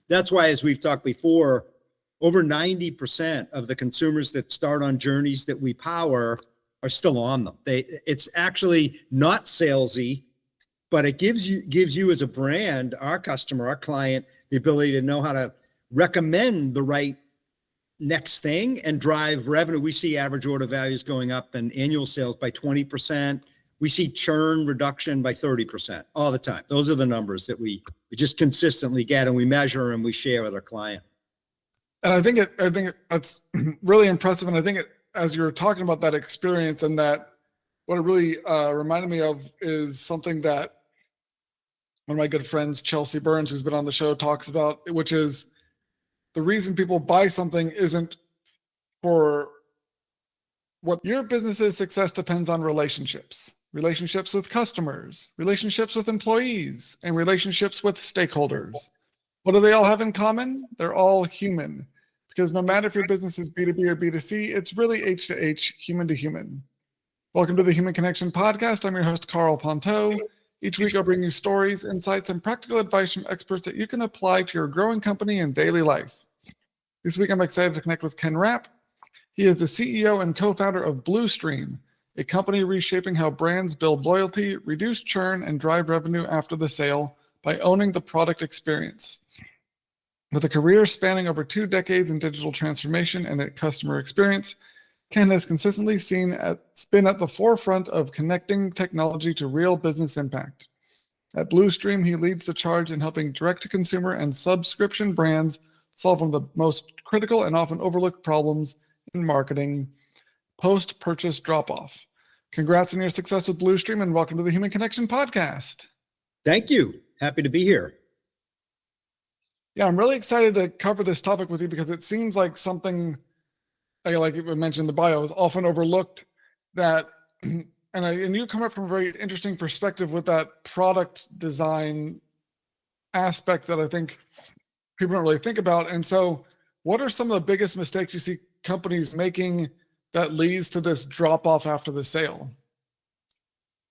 that's why, as we've talked before, over 90% of the consumers that start on journeys that we power are still on them. It's actually not salesy, but it gives you as a brand, our customer, our client, the ability to know how to recommend the right next thing and drive revenue. We see average order values going up and annual sales by 20%. We see churn reduction by 30% all the time. Those are the numbers that we just consistently get, and we measure and we share with our client. And I think that's really impressive. And I think as you're talking about that experience, and that what it really reminded me of is something that one of my good friends, Chelsea Burns, who's been on the show, talks about, which is the reason people buy something isn't for what your business's success depends on relationships with customers, relationships with employees, and relationships with stakeholders. What do they all have in common? They're all human, because no matter if your business is B2B or B2C, it's really H to H, human to human. Welcome to the Human Connection Podcast. I'm your host, Carl Ponto. Each week, I'll bring you stories, insights, and practical advice from experts that you can apply to your growing company and daily life. This week, I'm excited to connect with Ken Rapp. He is the CEO and co-founder of Bluestream, a company reshaping how brands build loyalty, reduce churn, and drive revenue after the sale by owning the product experience. With a career spanning over 2 decades in digital transformation and customer experience, Ken has consistently been at the forefront of connecting technology to real business impact. At Bluestream, he leads the charge in helping direct-to-consumer and subscription brands solve one of the most critical and often overlooked problems in marketing: post-purchase drop-off. Congrats on your success with Bluestream, and welcome to the Human Connection Podcast. Thank you. Happy to be here. Yeah, I'm really excited to cover this topic with you because it seems like something, like you mentioned in the bio, is often overlooked. And you come up from a very interesting perspective with that product design aspect that I think people don't really think about. And so what are some of the biggest mistakes you see companies making that leads to this drop off after the sale?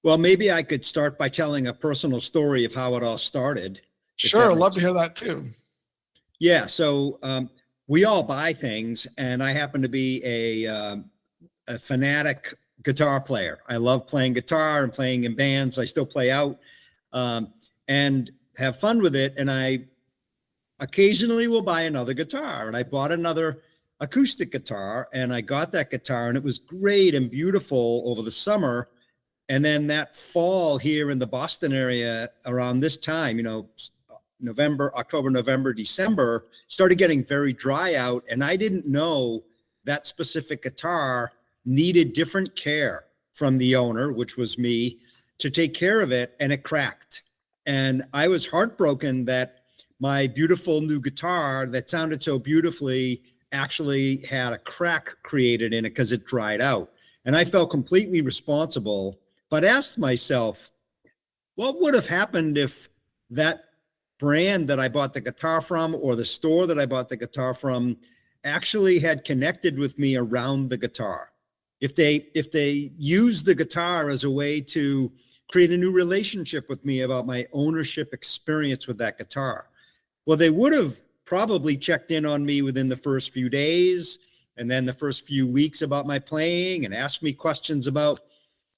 Well, maybe I could start by telling a personal story of how it all started. Sure, I'd love to hear that too. Yeah, so we all buy things, and I happen to be a fanatic guitar player. I love playing guitar and playing in bands. I still play out and have fun with it, and I occasionally will buy another guitar. And I bought another acoustic guitar, and I got that guitar, and it was great and beautiful over the summer. And then that fall here in the Boston area around this time, October, November, December, started getting very dry out. And I didn't know that specific guitar needed different care from the owner, which was me, to take care of it. And it cracked. And I was heartbroken that my beautiful new guitar that sounded so beautifully actually had a crack created in it because it dried out. And I felt completely responsible, but asked myself, what would have happened if that brand that I bought the guitar from, or the store that I bought the guitar from, actually had connected with me around the guitar? If they used the guitar as a way to create a new relationship with me about my ownership experience with that guitar. Well, they would have probably checked in on me within the first few days and then the first few weeks about my playing, and asked me questions about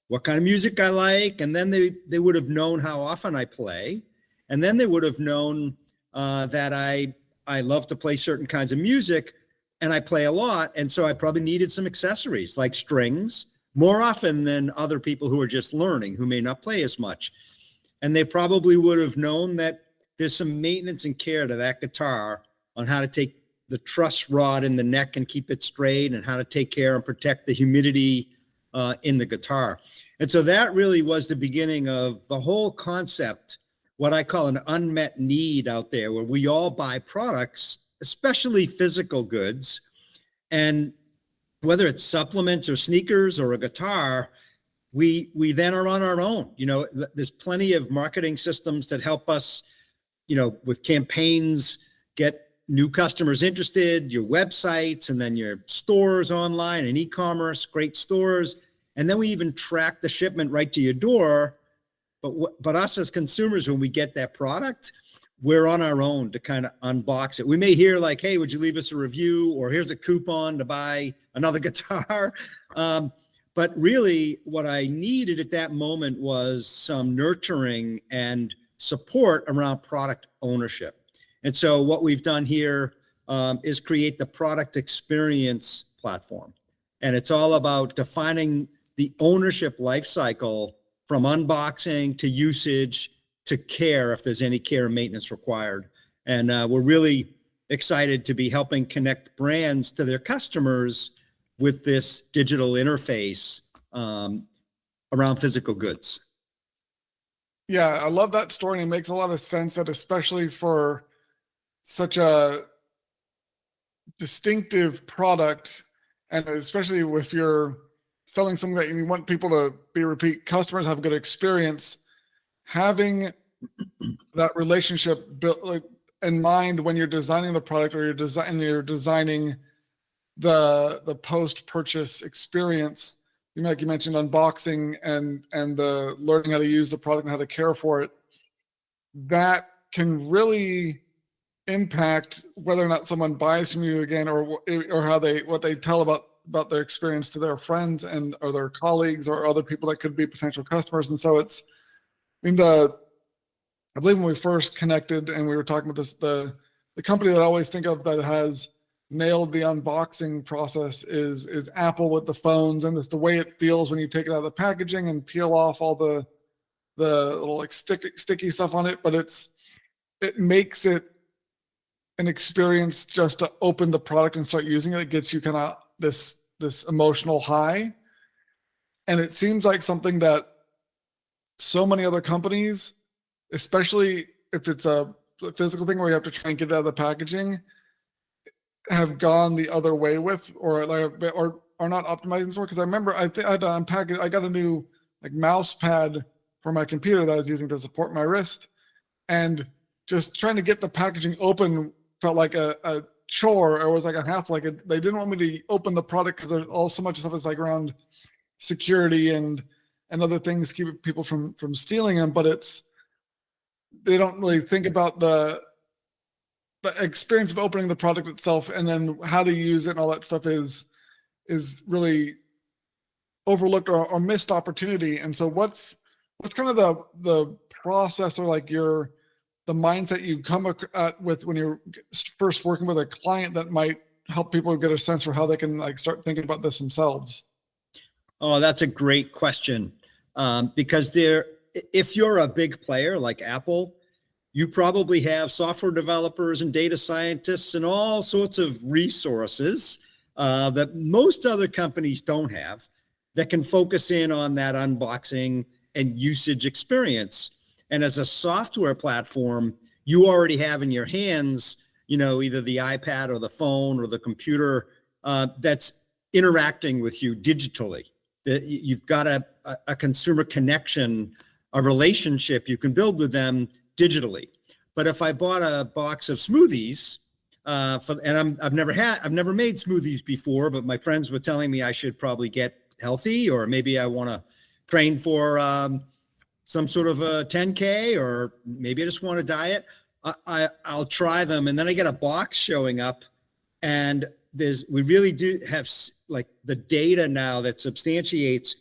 what kind of music I like. And then they would have known how often I play. And then they would have known that I love to play certain kinds of music, and I play a lot. And so I probably needed some accessories like strings more often than other people who are just learning, who may not play as much. And they probably would have known that there's some maintenance and care to that guitar on how to take the truss rod in the neck and keep it straight, and how to take care and protect the humidity in the guitar. And so that really was the beginning of the whole concept, what I call an unmet need out there, where we all buy products, especially physical goods. And whether it's supplements or sneakers or a guitar, we then are on our own. There's plenty of marketing systems that help us, with campaigns, get new customers interested, your websites, and then your stores online and e-commerce, great stores. And then we even track the shipment right to your door. But us as consumers, when we get that product, we're on our own to kind of unbox it. We may hear like, hey, would you leave us a review? Or here's a coupon to buy another guitar. But really what I needed at that moment was some nurturing and support around product ownership. And so what we've done here is create the product experience platform. And it's all about defining the ownership life cycle from unboxing to usage to care, if there's any care and maintenance required. And we're really excited to be helping connect brands to their customers with this digital interface around physical goods. Yeah, I love that story. And it makes a lot of sense that especially for such a distinctive product, and especially if you're selling something that you want people to be repeat customers, have a good experience, having that relationship built like in mind when you're designing the product or you're designing the post-purchase experience. Like you mentioned, unboxing and the learning how to use the product and how to care for it, that can really impact whether or not someone buys from you again, or how what they tell about their experience to their friends and or their colleagues or other people that could be potential customers. And so it's, I mean, I believe when we first connected and we were talking about this, the company that I always think of that has nailed the unboxing process is Apple with the phones, and it's the way it feels when you take it out of the packaging and peel off all the little like sticky stuff on it. But it makes it an experience just to open the product and start using it. It gets you kind of this emotional high. And it seems like something that so many other companies, especially if it's a physical thing where you have to try and get it out of the packaging, have gone the other way with, or are not optimizing for. Because I remember I got a new like mouse pad for my computer that I was using to support my wrist, and just trying to get the packaging open felt like a chore, or it was like a hassle. Like they didn't want me to open the product because there's all so much stuff is like around security and other things keep people from stealing them. But they don't really think about the experience of opening the product itself, and then how to use it and all that stuff is really overlooked or missed opportunity. And so what's kind of the process, or like the mindset you come at with when you're first working with a client that might help people get a sense for how they can like start thinking about this themselves? Oh, that's a great question. Because if you're a big player like Apple, you probably have software developers and data scientists and all sorts of resources that most other companies don't have, that can focus in on that unboxing and usage experience. And as a software platform, you already have in your hands, either the iPad or the phone or the computer that's interacting with you digitally. You've got a consumer connection, a relationship you can build with them digitally. But if I bought a box of smoothies, I've never made smoothies before, but my friends were telling me I should probably get healthy, or maybe I want to train for some sort of a 10K, or maybe I just want to diet. I'll try them, and then I get a box showing up, and we really do have like the data now that substantiates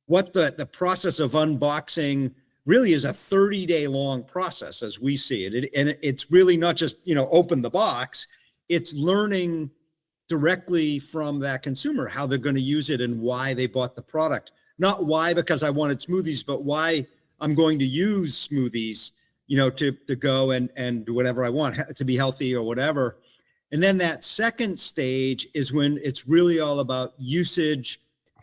what the process of unboxing really is. A 30-day long process as we see it. And it's really not just, open the box. It's learning directly from that consumer how they're going to use it and why they bought the product. Not why because I wanted smoothies, but why I'm going to use smoothies, to go and do whatever I want to be healthy or whatever. And then that second stage is when it's really all about usage,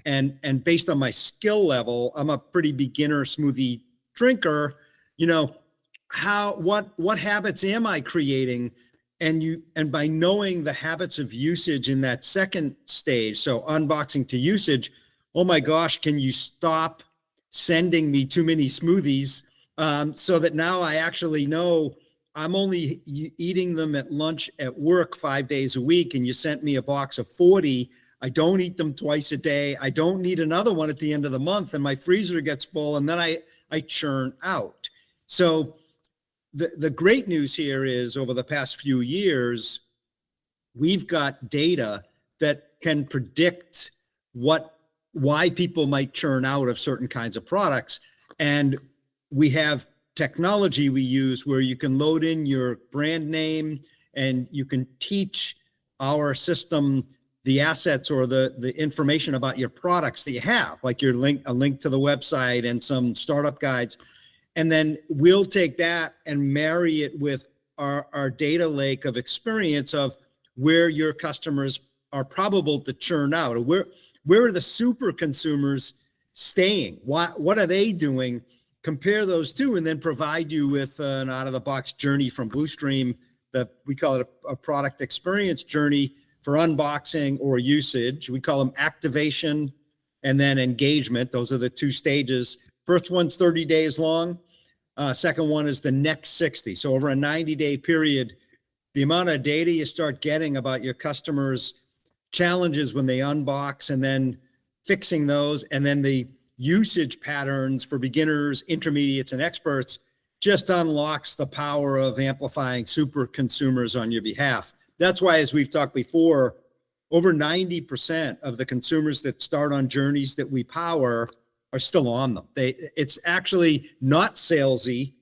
and based on my skill level, I'm a pretty beginner smoothie drinker. What habits am I creating? And by knowing the habits of usage in that second stage, so unboxing to usage, oh my gosh, can you stop sending me too many smoothies, so that now I actually know I'm only eating them at lunch at work 5 days a week, and you sent me a box of 40. I don't eat them twice a day. I don't need another one at the end of the month, and my freezer gets full, and then I churn out. So the great news here is over the past few years, we've got data that can predict why people might churn out of certain kinds of products. And we have technology we use where you can load in your brand name and you can teach our system the assets or the information about your products that you have, like a link to the website and some startup guides. And then we'll take that and marry it with our data lake of experience of where your customers are probable to churn out, or where are the super consumers staying? What are they doing? Compare those two, and then provide you with an out-of-the-box journey from Bluestream. We call it a product experience journey for unboxing or usage. We call them activation and then engagement. Those are the two stages. First one's 30 days long. Second one is the next 60. So over a 90-day period, the amount of data you start getting about your customers' challenges when they unbox and then fixing those, and then the usage patterns for beginners, intermediates, and experts just unlocks the power of amplifying super consumers on your behalf. That's why, as we've talked before, over 90% of the consumers that start on journeys that we power are still on them. It's actually not salesy,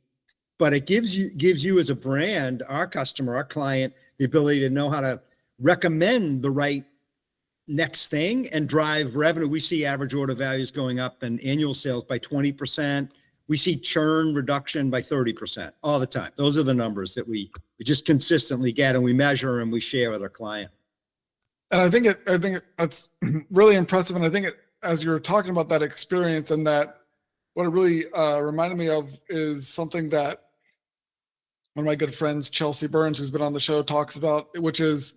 but it gives you as a brand, our customer, our client, the ability to know how to recommend the right next thing and drive revenue. We see average order values going up and annual sales by 20%. We see churn reduction by 30% all the time. Those are the numbers that we just consistently get, and we measure and we share with our client. And I think that's really impressive. And I think as you're talking about that experience, and that what it really reminded me of is something that one of my good friends, Chelsea Burns, who's been on the show, talks about, which is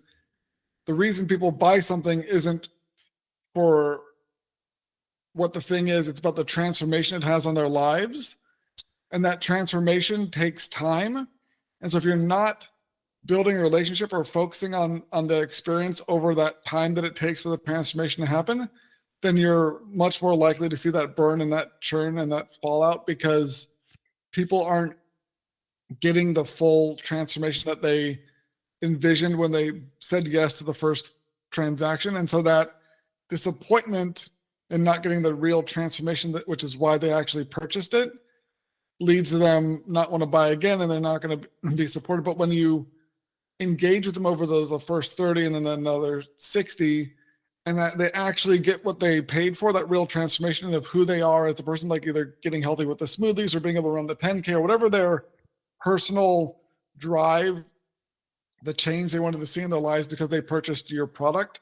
the reason people buy something isn't for what the thing is, it's about the transformation it has on their lives. And that transformation takes time. And so if you're not building a relationship or focusing on the experience over that time that it takes for the transformation to happen, then you're much more likely to see that burn and that churn and that fallout, because people aren't getting the full transformation that they envisioned when they said yes to the first transaction. And so that disappointment in not getting the real transformation, which is why they actually purchased it, leads to them not want to buy again, and they're not going to be supported. But when you engage with them over the first 30 and then another 60, and that they actually get what they paid for, that real transformation of who they are as a person, like either getting healthy with the smoothies or being able to run the 10K or whatever their personal drive, the change they wanted to see in their lives because they purchased your product,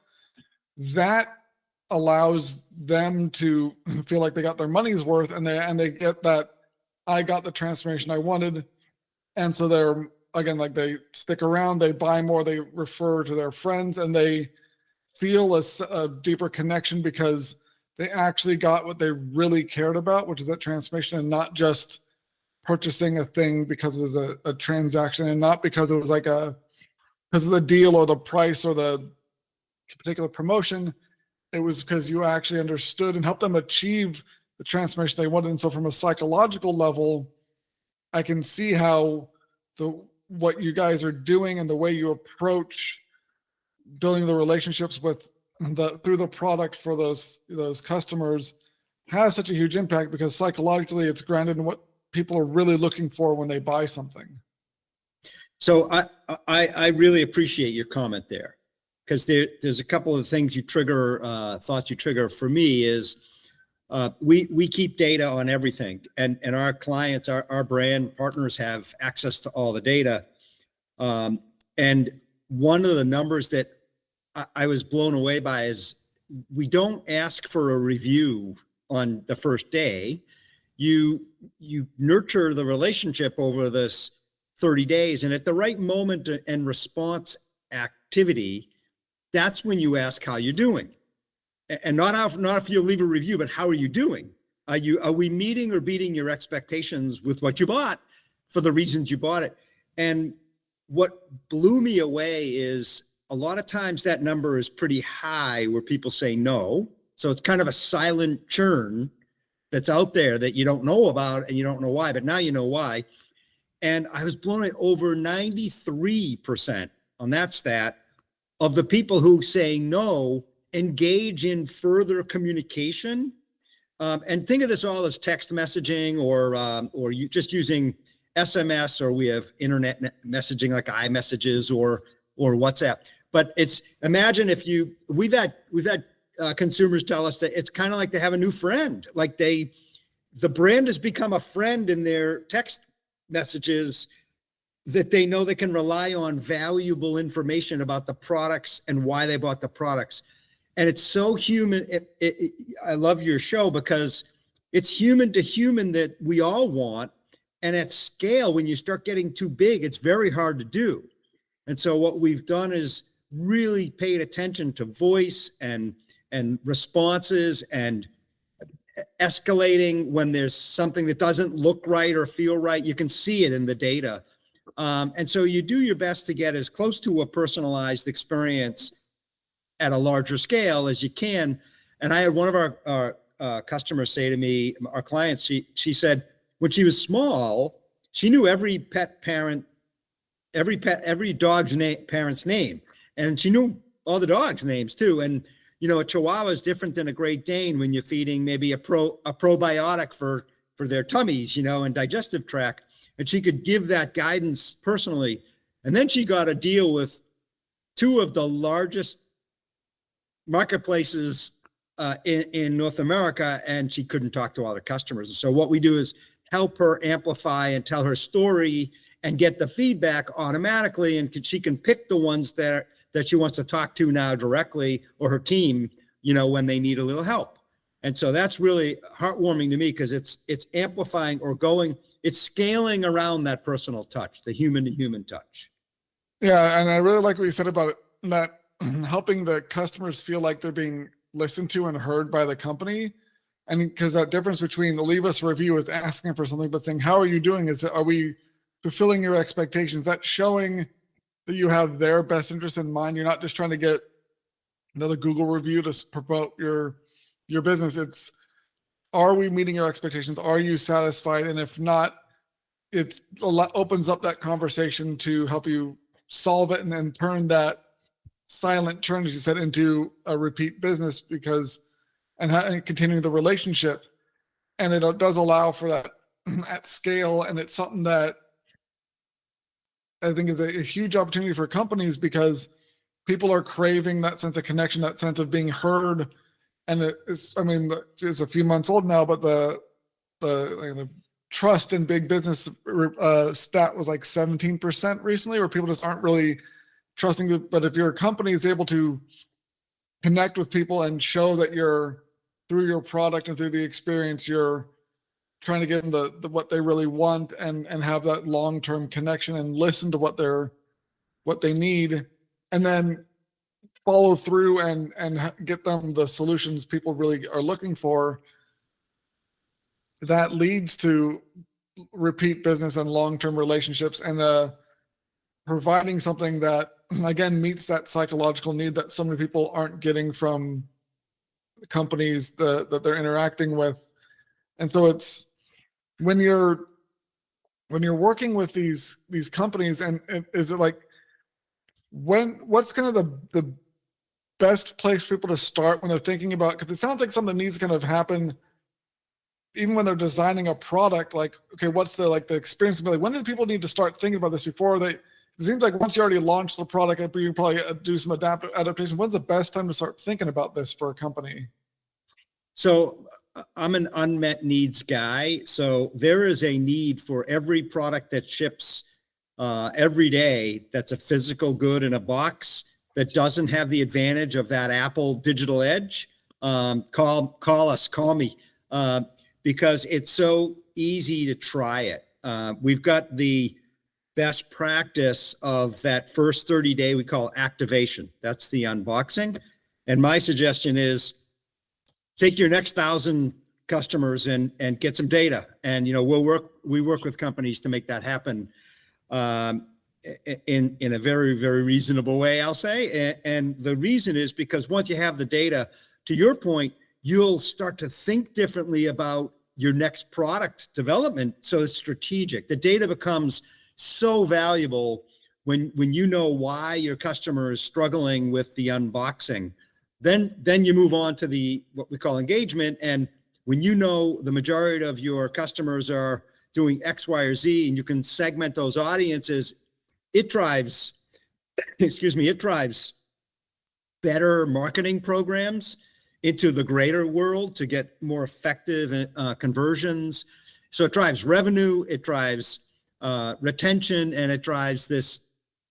that allows them to feel like they got their money's worth, and they get that I got the transformation I wanted. And so they're, again, like they stick around, they buy more, they refer to their friends, and they feel a deeper connection because they actually got what they really cared about, which is that transformation, and not just purchasing a thing because it was a transaction, and not because it was like because of the deal or the price or the particular promotion. It was because you actually understood and helped them achieve the transformation they wanted. And so from a psychological level, I can see how what you guys are doing and the way you approach building the relationships with through the product for those customers has such a huge impact, because psychologically it's grounded in what people are really looking for when they buy something. So I really appreciate your comment there, because there's a couple of things you trigger, thoughts you trigger for me is we keep data on everything, and our clients, our brand partners have access to all the data. And one of the numbers that I was blown away by is we don't ask for a review on the first day. You nurture the relationship over this 30 days, and at the right moment and response activity, that's when you ask how you're doing. And not if you leave a review, but how are you doing? Are we meeting or beating your expectations with what you bought for the reasons you bought it? And what blew me away is a lot of times that number is pretty high where people say no. So it's kind of a silent churn that's out there that you don't know about and you don't know why, but now you know why. And I was blown away, over 93% on that stat of the people who say no engage in further communication. And think of this all as text messaging, or you just using SMS, or we have internet messaging like iMessages or WhatsApp. But it's, imagine if we've had consumers tell us that it's kind of like they have a new friend, like the brand has become a friend in their text messages, that they know they can rely on valuable information about the products and why they bought the products. And it's so human. I love your show because it's human to human that we all want. And at scale, when you start getting too big, it's very hard to do. And so what we've done is really paid attention to voice and responses and escalating when there's something that doesn't look right or feel right. You can see it in the data. And so you do your best to get as close to a personalized experience at a larger scale as you can. And I had one of our customers say to me, our clients, she said, when she was small, she knew every dog's parent's name, and she knew all the dogs' names too. And a Chihuahua is different than a Great Dane when you're feeding maybe a probiotic for their tummies, and digestive tract. And she could give that guidance personally. And then she got a deal with two of the largest marketplaces in North America, and she couldn't talk to all her customers. So what we do is help her amplify and tell her story and get the feedback automatically, and she can pick the ones that she wants to talk to now directly, or her team, when they need a little help. And so that's really heartwarming to me, because it's amplifying it's scaling around that personal touch, the human to human touch. Yeah, and I really like what you said about it, that helping the customers feel like they're being listened to and heard by the company. And because that difference between leave us a review is asking for something, but saying, how are you doing? Are we fulfilling your expectations? That's showing that you have their best interest in mind. You're not just trying to get another Google review to promote your business. It's, are we meeting your expectations? Are you satisfied? And if not, it opens up that conversation to help you solve it and then turn that silent churn, as you said, into a repeat business, and continuing the relationship. And it does allow for that at scale. And it's something that I think is a huge opportunity for companies, because people are craving that sense of connection, that sense of being heard. And it's a few months old now, but the trust in big business stat was like 17% recently, where people just aren't really trusting it. But if your company is able to connect with people and show that through your product and through the experience, you're trying to give them what they really want, and have that long-term connection, and listen to what they need, and then follow through and get them the solutions people really are looking for, that leads to repeat business and long-term relationships, and providing something that, again, meets that psychological need that so many people aren't getting from the companies that they're interacting with. And so it's, when you're working with these companies, and is it like, what's kind of the best place for people to start when they're thinking about, because it sounds like something needs to kind of happen even when they're designing a product, like, okay, what's the experience? Like, when do people need to start thinking about this before it seems like once you already launch the product, you can probably do some adaptation. When's the best time to start thinking about this for a company? So I'm an unmet needs guy. So there is a need for every product that ships every day that's a physical good in a box that doesn't have the advantage of that Apple digital edge. Call me, because it's so easy to try it. We've got the best practice of that first 30-day we call activation. That's the unboxing. And my suggestion is take your next 1,000 customers and get some data. And, we work with companies to make that happen in a very, very reasonable way, I'll say. And the reason is because once you have the data, to your point, you'll start to think differently about your next product development. So it's strategic. The data becomes so valuable when you know why your customer is struggling with the unboxing. Then you move on to the what we call engagement. And when you know the majority of your customers are doing X, Y, or Z, and you can segment those audiences, it drives, it drives better marketing programs into the greater world to get more effective conversions. So it drives revenue, it drives retention, and it drives this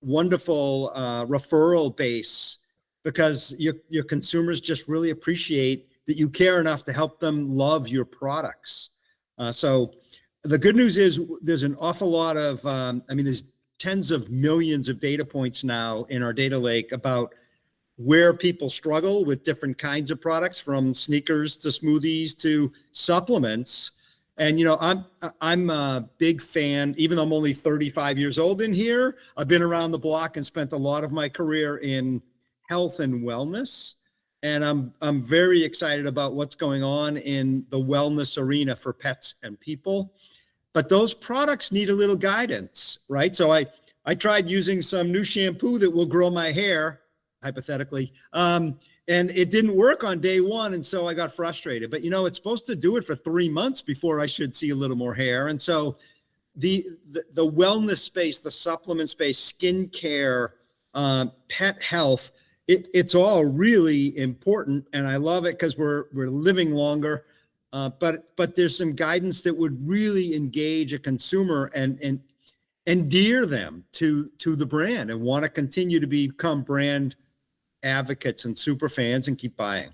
wonderful referral base, because your consumers just really appreciate that you care enough to help them love your products. So the good news is there's an awful lot of, there's tens of millions of data points now in our data lake about where people struggle with different kinds of products, from sneakers to smoothies to supplements. And, I'm a big fan, even though I'm only 35 years old in here, I've been around the block and spent a lot of my career in health and wellness. And I'm very excited about what's going on in the wellness arena for pets and people. But those products need a little guidance, right? So I tried using some new shampoo that will grow my hair, hypothetically, and it didn't work on day one. And so I got frustrated. But, it's supposed to do it for 3 months before I should see a little more hair. And so the wellness space, the supplement space, skincare, pet health, it's all really important, and I love it because we're living longer. But there's some guidance that would really engage a consumer and endear them to the brand, and want to continue to become brand advocates and super fans and keep buying.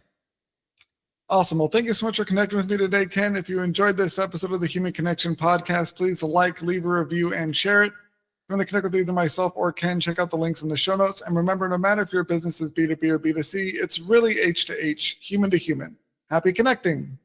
Awesome. Well, thank you so much for connecting with me today, Ken. If you enjoyed this episode of the Human Connection podcast, please leave a review, and share it. If you want to connect with either myself or Ken, check out the links in the show notes. And remember, no matter if your business is B2B or B2C, it's really H to H, human to human. Happy connecting.